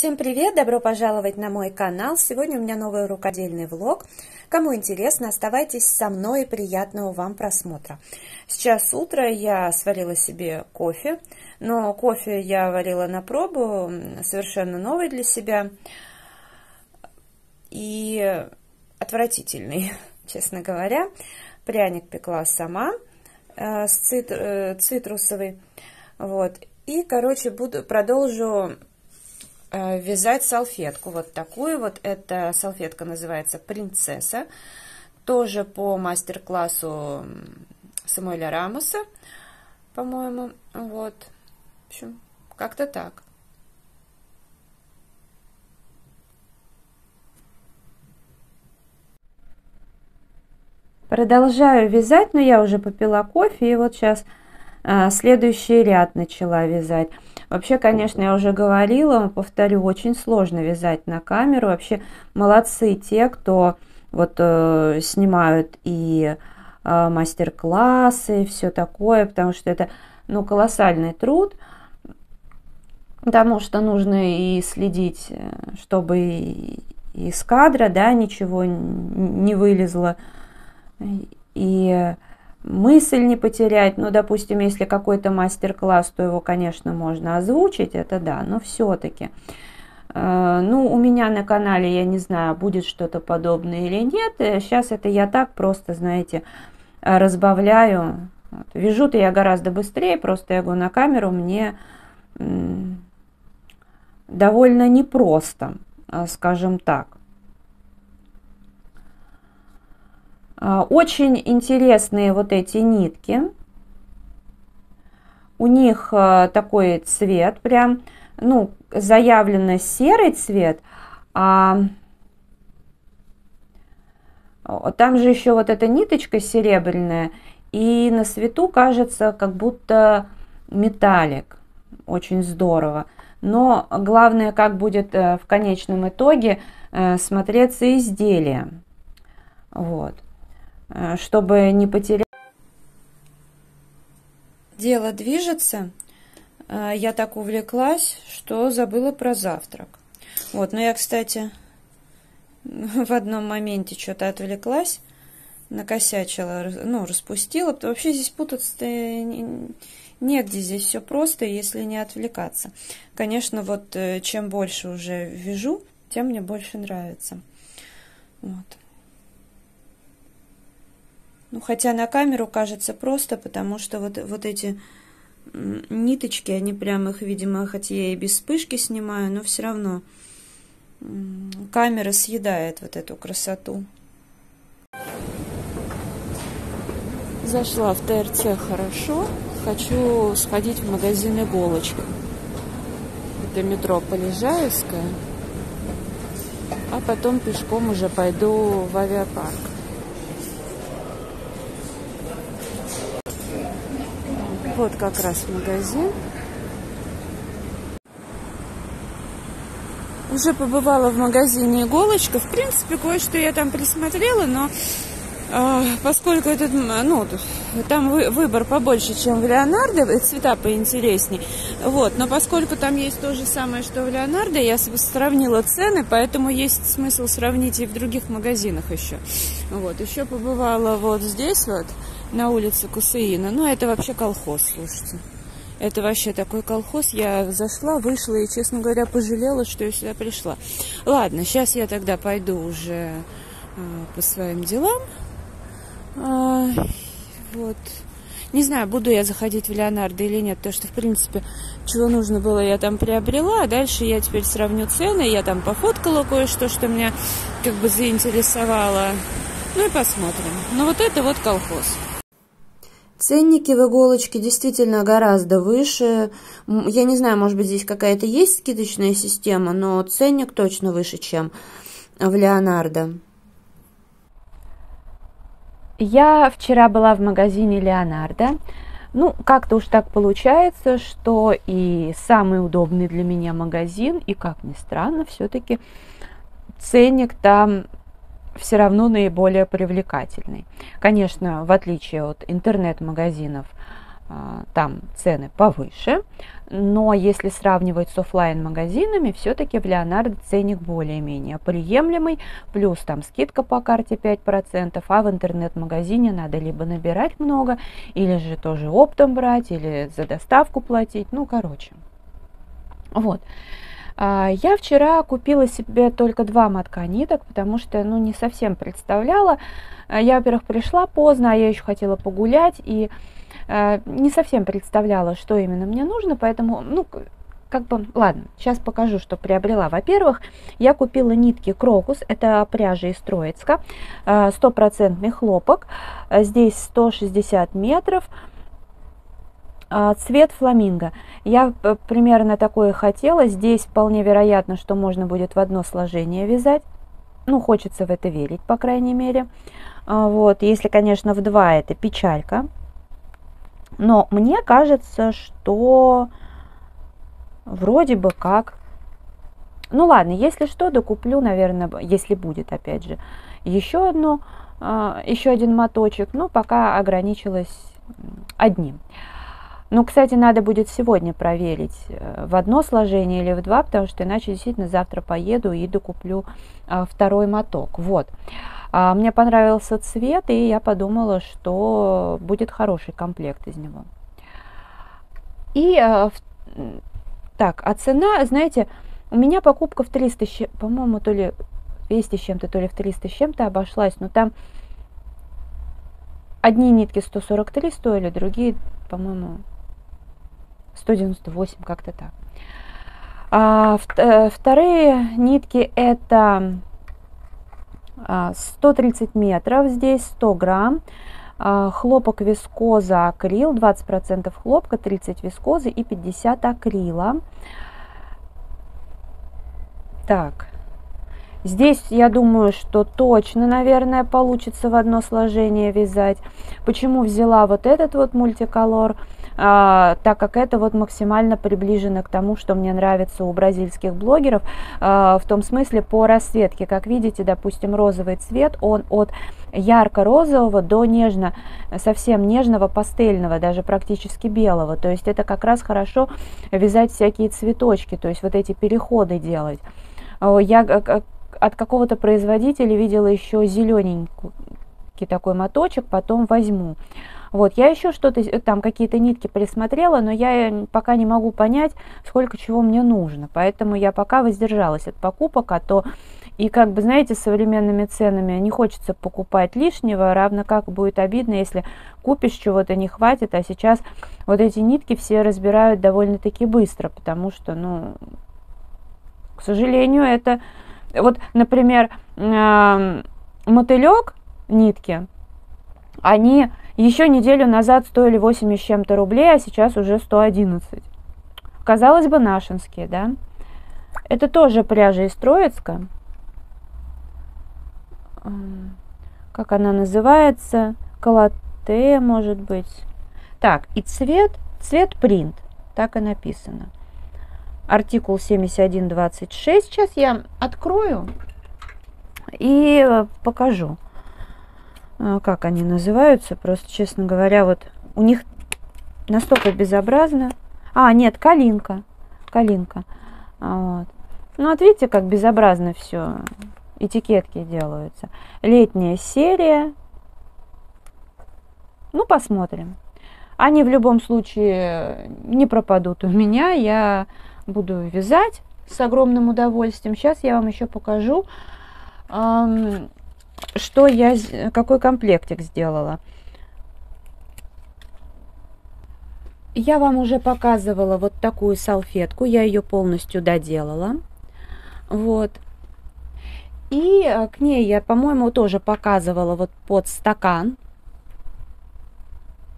Всем привет! Добро пожаловать на мой канал! Сегодня у меня новый рукодельный влог. Кому интересно, оставайтесь со мной и приятного вам просмотра. Сейчас утро, я сварила себе кофе, но кофе я варила на пробу, совершенно новый для себя и отвратительный, честно говоря. Пряник пекла сама с цитрусовый. Вот. И, короче, продолжу вязать салфетку. Вот такую вот. Эта салфетка называется «Принцесса». Тоже по мастер-классу Самуэля Рамоса, по-моему. Вот. В общем, как-то так. Продолжаю вязать, но я уже попила кофе, и вот сейчас следующий ряд начала вязать. Вообще, конечно, я уже говорила, повторю, очень сложно вязать на камеру. Вообще, молодцы те, кто вот снимают и мастер-классы, и все такое, потому что это, ну, колоссальный труд, потому что нужно и следить, чтобы из кадра, да, ничего не вылезло, и мысль не потерять. Ну, допустим, если какой-то мастер-класс, то его, конечно, можно озвучить, это да, но все-таки. Ну, у меня на канале, я не знаю, будет что-то подобное или нет. Сейчас это я так просто, знаете, разбавляю. Вот. Вяжу-то я гораздо быстрее, просто я говорю, на камеру мне довольно непросто, скажем так. Очень интересные вот эти нитки. У них такой цвет прям, ну, заявлено серый цвет, а там же еще вот эта ниточка серебряная, и на свету кажется, как будто металлик. Очень здорово. Но главное, как будет в конечном итоге смотреться изделие. Вот. Чтобы не потерять. Дело движется. Я так увлеклась, что забыла про завтрак. Вот, но я, кстати, в одном моменте что-то отвлеклась, накосячила, ну, распустила. Вообще здесь путаться негде, здесь все просто, если не отвлекаться. Конечно, вот чем больше уже вяжу, тем мне больше нравится. Вот. Ну, хотя на камеру кажется просто, потому что вот эти ниточки, они прям их, видимо, хотя я и без вспышки снимаю, но все равно камера съедает вот эту красоту. Зашла в ТРЦ хорошо. Хочу сходить в магазин иголочек. Это метро Полежаевская. А потом пешком уже пойду в авиапарк. Вот как раз магазин. Уже побывала в магазине иголочка. В принципе, кое-что я там присмотрела, но поскольку этот, ну, там выбор побольше, чем в Леонардо, и цвета поинтересней. Вот, но поскольку там есть то же самое, что в Леонардо, я сравнила цены, поэтому есть смысл сравнить и в других магазинах еще. Вот, еще побывала вот здесь вот, на улице Кусеина. Ну, это вообще колхоз, слушайте. Это вообще такой колхоз. Я зашла, вышла и, честно говоря, пожалела, что я сюда пришла. Ладно, сейчас я тогда пойду уже по своим делам. Вот. Не знаю, буду я заходить в Леонардо или нет, потому что, в принципе, чего нужно было, я там приобрела. А дальше я теперь сравню цены. Я там пофоткала кое-что, что меня как бы заинтересовало. Ну и посмотрим. Но вот это вот колхоз. Ценники в иголочке действительно гораздо выше. Я не знаю, может быть, здесь какая-то есть скидочная система, но ценник точно выше, чем в Леонардо. Я вчера была в магазине Леонардо. Ну, как-то уж так получается, что и самый удобный для меня магазин, и, как ни странно, все-таки ценник там все равно наиболее привлекательный. Конечно, в отличие от интернет-магазинов, там цены повыше, но если сравнивать с оффлайн-магазинами, все-таки в Леонардо ценник более-менее приемлемый, плюс там скидка по карте 5%, а в интернет-магазине надо либо набирать много, или же тоже оптом брать, или за доставку платить, ну, короче. Вот. Я вчера купила себе только 2 мотка ниток, потому что, ну, не совсем представляла. Я, во-первых, пришла поздно, а я еще хотела погулять, и не совсем представляла, что именно мне нужно, поэтому, ну, как бы, ладно, сейчас покажу, что приобрела. Во-первых, я купила нитки Крокус, это пряжа из Троицка, 100% хлопок, здесь 160 метров, цвет фламинго. Я примерно такое хотела, здесь вполне вероятно, что можно будет в одно сложение вязать, ну, хочется в это верить, по крайней мере. Вот, если, конечно, в 2, это печалька. Но мне кажется, что вроде бы как... Ну ладно, если что, докуплю, наверное, если будет, опять же, еще один моточек. Но пока ограничилась одним. Ну, кстати, надо будет сегодня проверить, в одно сложение или в 2, потому что иначе действительно завтра поеду и докуплю 2 моток. Вот. Мне понравился цвет, и я подумала, что будет хороший комплект из него. И так, а цена, знаете, у меня покупка в 300, по-моему, то ли 200 с чем-то, то ли в 300 с чем-то обошлась, но там одни нитки 143 стоили, другие, по-моему, 198, как-то так. Вторые нитки это 130 метров, здесь 100 грамм, хлопок вискоза акрил, 20% хлопка, 30 вискозы и 50 акрила. Так, здесь я думаю, что точно, наверное, получится в одно сложение вязать. Почему взяла вот этот вот мультиколор? Так как это вот максимально приближено к тому, что мне нравится у бразильских блогеров, в том смысле по расцветке. Как видите, допустим, розовый цвет, он от ярко-розового до совсем нежного пастельного, даже практически белого. То есть это как раз хорошо вязать всякие цветочки, то есть вот эти переходы делать. Я от какого-то производителя видела еще зелененький такой моточек, потом возьму. Вот, я еще что-то, там какие-то нитки присмотрела, но я пока не могу понять, сколько чего мне нужно. Поэтому я пока воздержалась от покупок, а то и, как бы, знаете, с современными ценами не хочется покупать лишнего, равно как будет обидно, если купишь, чего-то не хватит, а сейчас вот эти нитки все разбирают довольно-таки быстро, потому что, ну, к сожалению, это... Вот, например, мотылек нитки, они еще неделю назад стоили 80 с чем-то рублей, а сейчас уже 111. Казалось бы, нашинские, да? Это тоже пряжа из Троицка. Как она называется? Калате, может быть. Так, и цвет принт, так и написано. Артикул 7126. Сейчас я открою и покажу, как они называются. Просто, честно говоря, вот у них настолько безобразно. Нет, калинка. Вот. Ну, вот видите, как безобразно все. Этикетки делаются. Летняя серия. Ну, посмотрим. Они в любом случае не пропадут у меня. Я буду вязать с огромным удовольствием. Сейчас я вам еще покажу, какой комплектик сделала. Я вам уже показывала вот такую салфетку. Я ее полностью доделала. Вот. И к ней я, по-моему, тоже показывала вот под стакан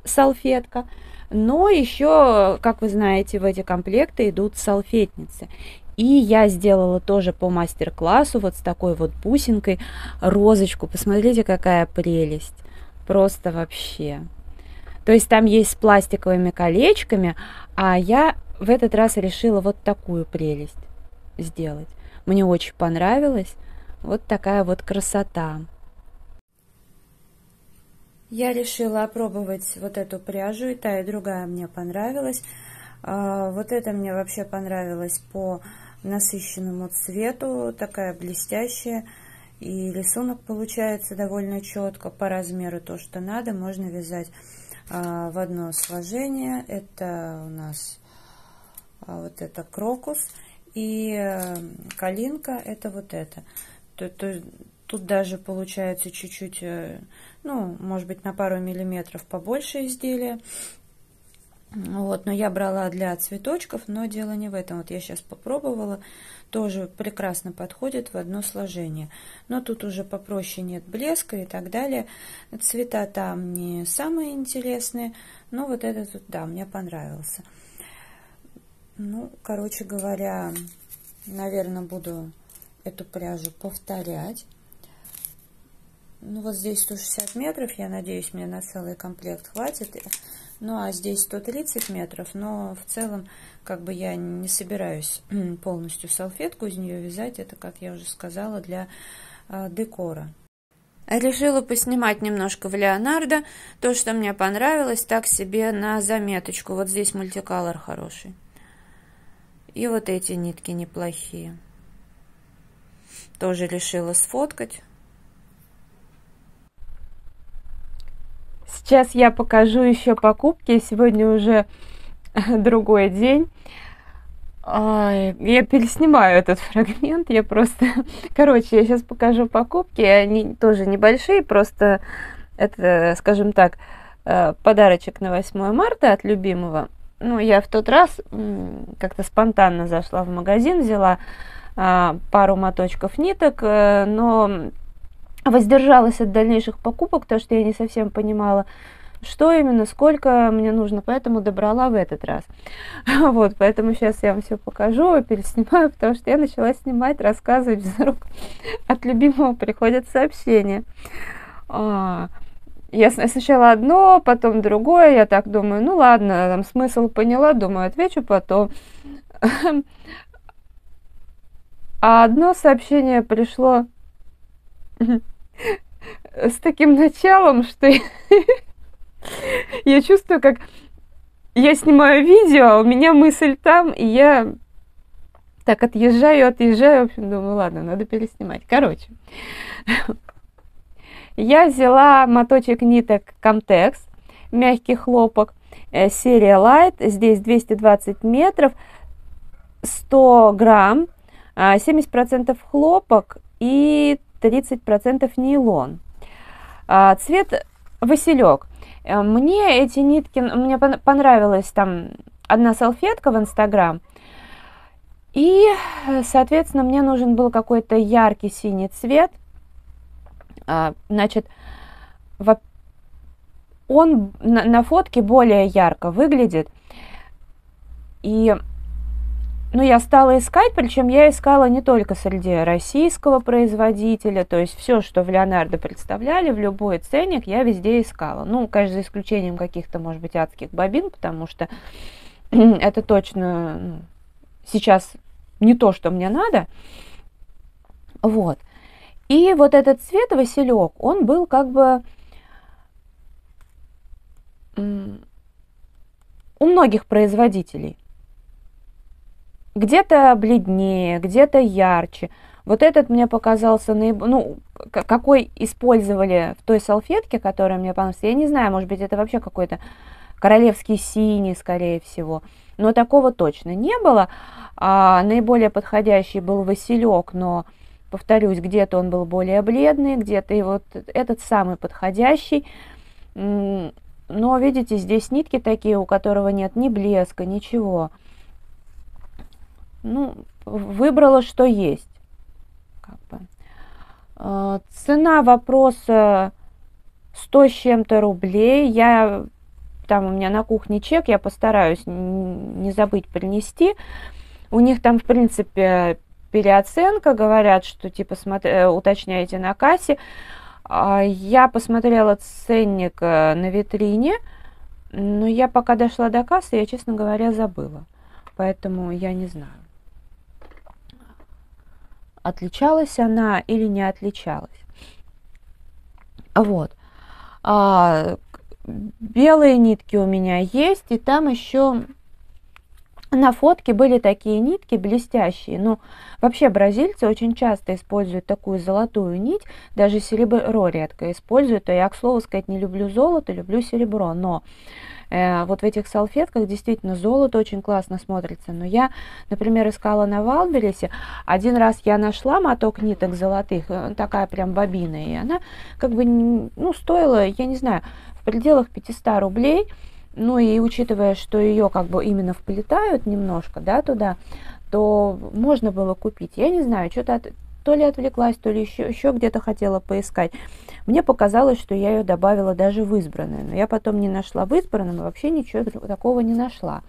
салфетка. Но еще, как вы знаете, в эти комплекты идут салфетницы. И я сделала тоже по мастер-классу вот с такой вот бусинкой розочку. Посмотрите, какая прелесть. Просто вообще. То есть там есть с пластиковыми колечками, а я в этот раз решила вот такую прелесть сделать. Мне очень понравилось. Вот такая вот красота. Я решила опробовать вот эту пряжу, и та, и другая мне понравилась. Вот это мне вообще понравилось по насыщенному цвету, такая блестящая, и рисунок получается довольно четко, по размеру то, что надо, можно вязать в одно сложение. Это у нас вот это крокус, и калинка это вот это. Тут даже получается чуть-чуть, ну, может быть, на пару миллиметров побольше изделия. Вот, но я брала для цветочков, но дело не в этом. Вот я сейчас попробовала, тоже прекрасно подходит в одно сложение. Но тут уже попроще, нет блеска и так далее. Цвета там не самые интересные, но вот этот вот, да, мне понравился. Ну, короче говоря, наверное, буду эту пряжу повторять. Ну, вот здесь 160 метров, я надеюсь, мне на целый комплект хватит. Ну, а здесь 130 метров, но в целом, как бы я не собираюсь полностью салфетку из нее вязать. Это, как я уже сказала, для декора. Решила поснимать немножко в Леонардо. То, что мне понравилось, так себе на заметочку. Вот здесь мультиколор хороший. И вот эти нитки неплохие. Тоже решила сфоткать. Сейчас я покажу еще покупки. Сегодня уже другой день. Я переснимаю этот фрагмент. Я просто... Короче, я сейчас покажу покупки. Они тоже небольшие. Просто это, скажем так, подарочек на 8 марта от любимого. Ну, я в тот раз как-то спонтанно зашла в магазин, взяла пару моточков ниток, но... воздержалась от дальнейших покупок, потому что я не совсем понимала, что именно, сколько мне нужно, поэтому добрала в этот раз. Вот, поэтому сейчас я вам все покажу, переснимаю, потому что я начала снимать, рассказывать, вдруг от любимого приходят сообщения. Я сначала одно, потом другое, я так думаю, ну ладно, там смысл поняла, думаю, отвечу потом. А одно сообщение пришло с таким началом, что я чувствую, как я снимаю видео, а у меня мысль там, и я так отъезжаю, в общем, думаю, ладно, надо переснимать. Короче, я взяла моточек ниток Comtex, мягкий хлопок, серия Light, здесь 220 метров, 100 грамм, 70% хлопок и 30% нейлон. Цвет василек. Мне эти нитки, мне понравилась там одна салфетка в Инстаграм. И, соответственно, мне нужен был какой-то яркий синий цвет. Значит, он на фотке более ярко выглядит. И... ну, я стала искать, причем я искала не только среди российского производителя, то есть все, что в Леонардо представляли, в любой ценник, я везде искала. Ну, конечно, за исключением каких-то, может быть, адских бобин, потому что это точно сейчас не то, что мне надо. Вот. И вот этот цвет василек, он был как бы... у многих производителей. Где-то бледнее, где-то ярче. Вот этот мне показался ну, какой использовали в той салфетке, которая мне понравилась. Я не знаю, может быть, это вообще какой-то королевский синий, скорее всего. Но такого точно не было. Наиболее подходящий был василек, но, повторюсь, где-то он был более бледный, где-то и вот этот самый подходящий. Но, видите, здесь нитки такие, у которого нет ни блеска, ничего. Ну, выбрала, что есть. Как бы. Цена вопроса 100 с чем-то рублей. Там у меня на кухне чек, я постараюсь не забыть принести. У них там, в принципе, переоценка. Говорят, что типа уточняйте на кассе. Я посмотрела ценник на витрине, но я пока дошла до кассы, я, честно говоря, забыла. Поэтому я не знаю, отличалась она или не отличалась. Вот. Белые нитки у меня есть, и там еще на фотке были такие нитки блестящие. Ну, вообще бразильцы очень часто используют такую золотую нить, даже серебро редко используют. А я, к слову сказать, не люблю золото, люблю серебро, но вот в этих салфетках действительно золото очень классно смотрится. Но я, например, искала на Валбересе. Один раз я нашла моток ниток золотых, такая прям бобина, и она как бы, ну, стоила, я не знаю, в пределах 500 рублей. Ну и учитывая, что ее как бы именно вплетают немножко, да, туда, то можно было купить. Я не знаю, что-то то ли отвлеклась, то ли еще где-то хотела поискать. Мне показалось, что я ее добавила даже в избранное, но я потом не нашла в избранном и вообще ничего такого не нашла.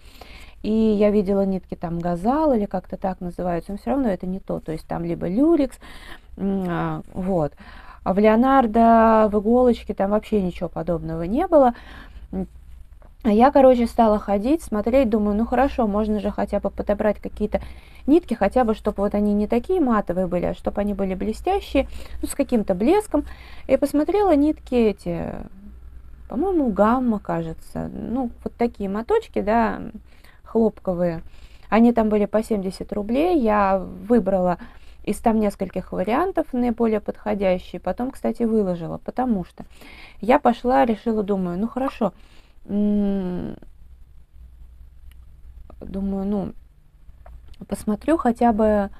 И я видела нитки там Газал или как-то так называются, но все равно это не то. То есть там либо люрикс, вот. А в Леонардо, в иголочке там вообще ничего подобного не было. А я, короче, стала ходить, смотреть, думаю, ну хорошо, можно же хотя бы подобрать какие-то нитки, хотя бы, чтобы вот они не такие матовые были, а чтобы они были блестящие, ну, с каким-то блеском. И посмотрела нитки эти, по-моему, гамма, кажется, ну, вот такие моточки, да, хлопковые. Они там были по 70 рублей, я выбрала из там нескольких вариантов наиболее подходящие, потом, кстати, выложила, потому что я пошла, решила, думаю, ну хорошо, думаю, ну, посмотрю хотя бы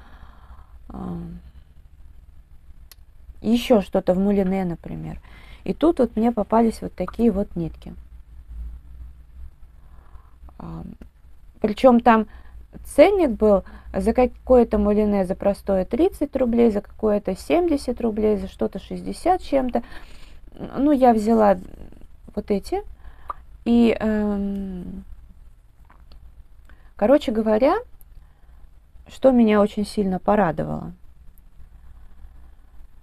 еще что-то в Мулине, например. И тут вот мне попались вот такие вот нитки. Причем там ценник был за какое-то Мулине, за простое 30 рублей, за какое-то 70 рублей, за что-то 60 чем-то. Ну, я взяла вот эти. И, короче говоря, что меня очень сильно порадовало.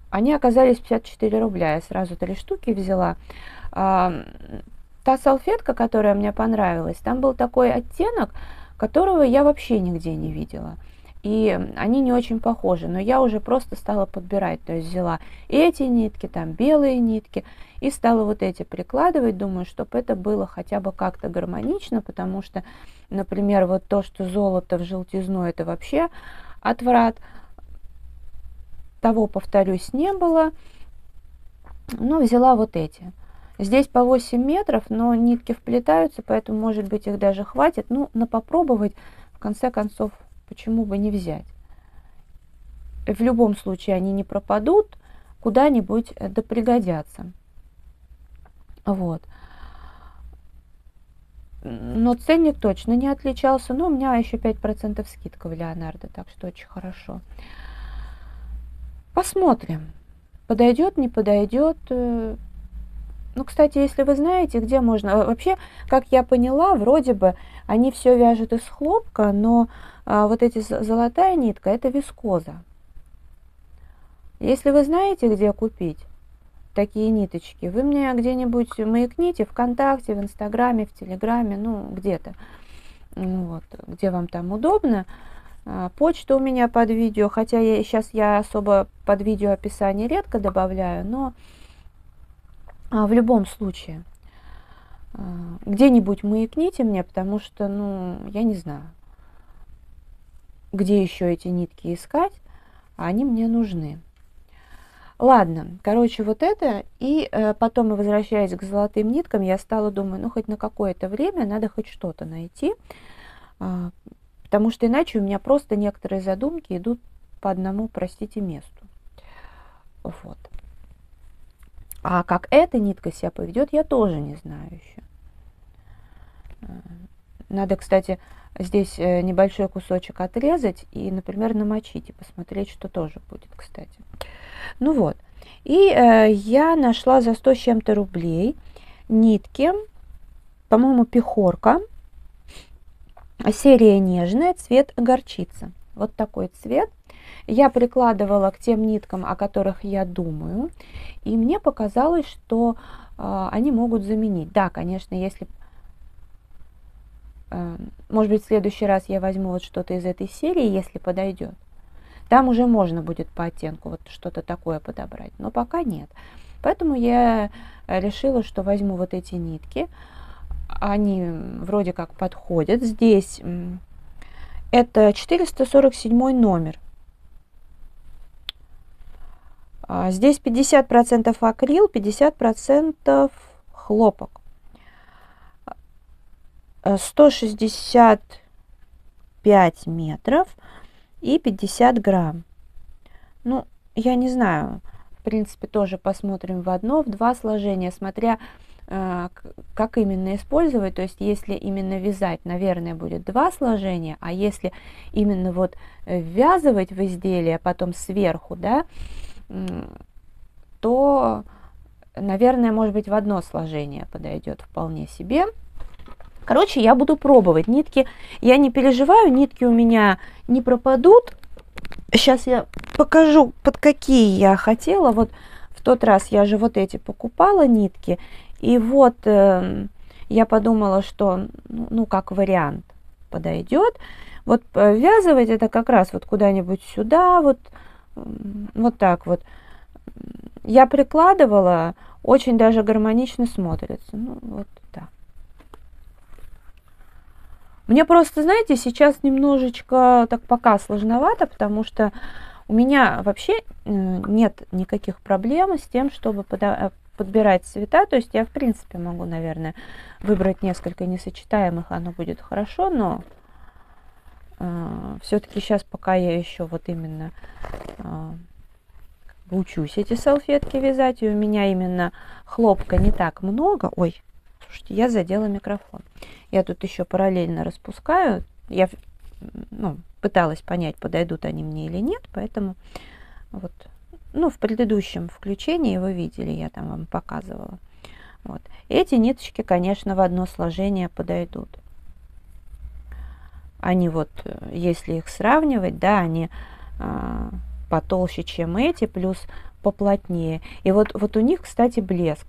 Они оказались 54 рубля. Я сразу 3 штуки взяла. Та салфетка, которая мне понравилась, там был такой оттенок, которого я вообще нигде не видела. И они не очень похожи, но я уже просто стала подбирать. То есть взяла эти нитки, там белые нитки, и стала вот эти прикладывать. Думаю, чтобы это было хотя бы как-то гармонично, потому что, например, вот то, что золото в желтизну, это вообще отврат. Того, повторюсь, не было. Но взяла вот эти. Здесь по 8 метров, но нитки вплетаются, поэтому, может быть, их даже хватит. Ну, на попробовать, в конце концов, почему бы не взять. В любом случае они не пропадут, куда-нибудь да пригодятся. Вот. Но ценник точно не отличался. Но у меня еще 5% скидка в Леонардо, так что очень хорошо. Посмотрим, подойдет, не подойдет. Ну, кстати, если вы знаете, где можно... Вообще, как я поняла, вроде бы они все вяжут из хлопка, но вот эти золотая нитка – это вискоза. Если вы знаете, где купить такие ниточки, вы мне где-нибудь маякните ВКонтакте, в Инстаграме, в Телеграме, ну, где-то, вот, где вам там удобно. Почта у меня под видео, хотя сейчас я особо под видео описание редко добавляю, но в любом случае где-нибудь маякните мне, потому что, ну, я не знаю, где еще эти нитки искать, а они мне нужны. Ладно, короче, вот это, и потом, возвращаясь к золотым ниткам, я стала думать, ну, хоть на какое-то время надо хоть что-то найти, потому что иначе у меня просто некоторые задумки идут по одному, простите, месту. Вот. А как эта нитка себя поведет, я тоже не знаю еще. Надо, кстати, здесь небольшой кусочек отрезать и, например, намочить и посмотреть, что тоже будет, кстати. Ну вот. И я нашла за 100 с чем-то рублей нитки, по-моему, пехорка. Серия нежная, цвет горчица. Вот такой цвет. Я прикладывала к тем ниткам, о которых я думаю, и мне показалось, что они могут заменить. Да, конечно, если, может быть, в следующий раз я возьму вот что-то из этой серии, если подойдет. Там уже можно будет по оттенку вот что-то такое подобрать, но пока нет. Поэтому я решила, что возьму вот эти нитки. Они вроде как подходят. Здесь это 447 номер. Здесь 50% акрил, 50% хлопок. 165 метров и 50 грамм. Ну, я не знаю, в принципе, тоже посмотрим в одно, в два сложения, смотря как именно использовать. То есть, если именно вязать, наверное, будет два сложения, а если именно вот ввязывать в изделие, потом сверху, да, то, наверное, может быть, в одно сложение подойдет вполне себе. Короче, я буду пробовать. Нитки, я не переживаю, нитки у меня не пропадут. Сейчас я покажу, под какие я хотела. Вот в тот раз я же вот эти покупала нитки. И вот я подумала, что, ну, как вариант подойдет. Вот ввязывать это как раз вот куда-нибудь сюда, вот так вот. Я прикладывала, очень даже гармонично смотрится. Ну, вот так. Мне просто, знаете, сейчас немножечко так пока сложновато, потому что у меня вообще нет никаких проблем с тем, чтобы подбирать цвета. То есть я, в принципе, могу, наверное, выбрать несколько несочетаемых, оно будет хорошо, но все-таки сейчас, пока я еще вот именно учусь эти салфетки вязать, и у меня именно хлопка не так много. Ой, слушайте, я задела микрофон. Я тут еще параллельно распускаю. Я пыталась понять, подойдут они мне или нет, поэтому вот, в предыдущем включении вы видели, я там вам показывала. Вот. Эти ниточки, конечно, в одно сложение подойдут. Они вот, если их сравнивать, да, они потолще, чем эти, плюс поплотнее. И вот у них, кстати, блеск.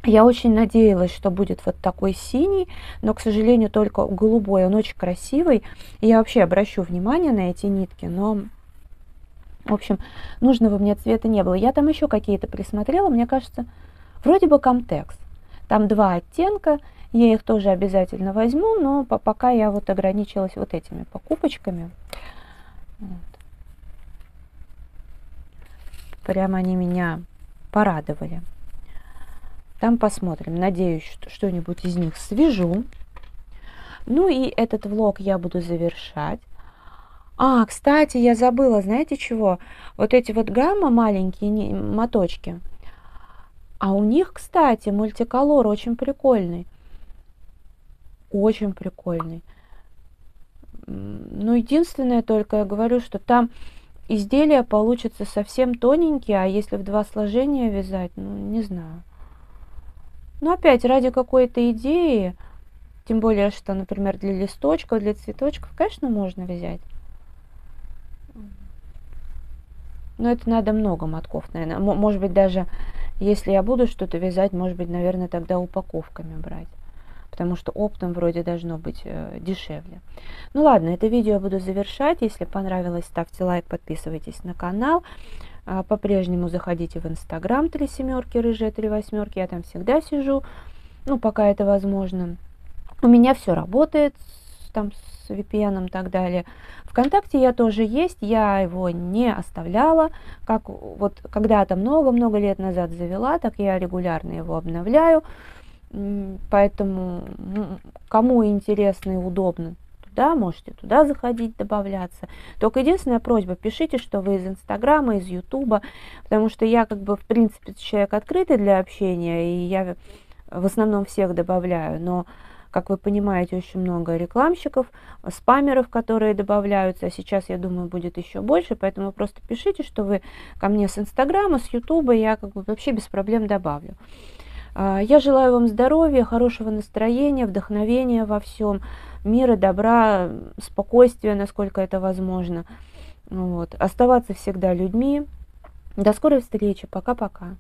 Я очень надеялась, что будет вот такой синий, но, к сожалению, только голубой. Он очень красивый. И я вообще обращу внимание на эти нитки, но, в общем, нужного мне цвета не было. Я там еще какие-то присмотрела, мне кажется, вроде бы Камтекс. Там два оттенка, я их тоже обязательно возьму, но пока я вот ограничилась вот этими покупочками. Вот. Прямо они меня порадовали. Там посмотрим. Надеюсь, что что-нибудь из них свяжу. Ну и этот влог я буду завершать. Кстати, я забыла, знаете чего? Вот эти вот гамма маленькие моточки. А у них, кстати, мультиколор очень прикольный. Очень прикольный. Ну, единственное только, я говорю, что там изделия получатся совсем тоненькие, а если в два сложения вязать, не знаю. Но опять, ради какой-то идеи, тем более, что, например, для листочков, для цветочков, конечно, можно взять. Но это надо много мотков, наверное. Может быть, даже если я буду что-то вязать, может быть, наверное, тогда упаковками брать. Потому что оптом вроде должно быть дешевле. Ну ладно, это видео я буду завершать. Если понравилось, ставьте лайк, подписывайтесь на канал. По-прежнему заходите в Инстаграм 3 семерки, рыжая 3 восьмерки. Я там всегда сижу, пока это возможно. У меня все работает там с VPN и так далее. ВКонтакте я тоже есть, я его не оставляла. Как вот когда-то много-много лет назад завела, так я регулярно его обновляю. Поэтому кому интересно и удобно, да, можете туда заходить, добавляться. Только единственная просьба, пишите, что вы из Инстаграма, из Ютуба, потому что я в принципе, человек открытый для общения, и я в основном всех добавляю, но, как вы понимаете, очень много рекламщиков, спамеров, которые добавляются, а сейчас, я думаю, будет еще больше, поэтому просто пишите, что вы ко мне с Инстаграма, с Ютуба, я вообще без проблем добавлю. Я желаю вам здоровья, хорошего настроения, вдохновения во всем, мира, добра, спокойствия, насколько это возможно. Вот. Оставаться всегда людьми. До скорой встречи. Пока-пока.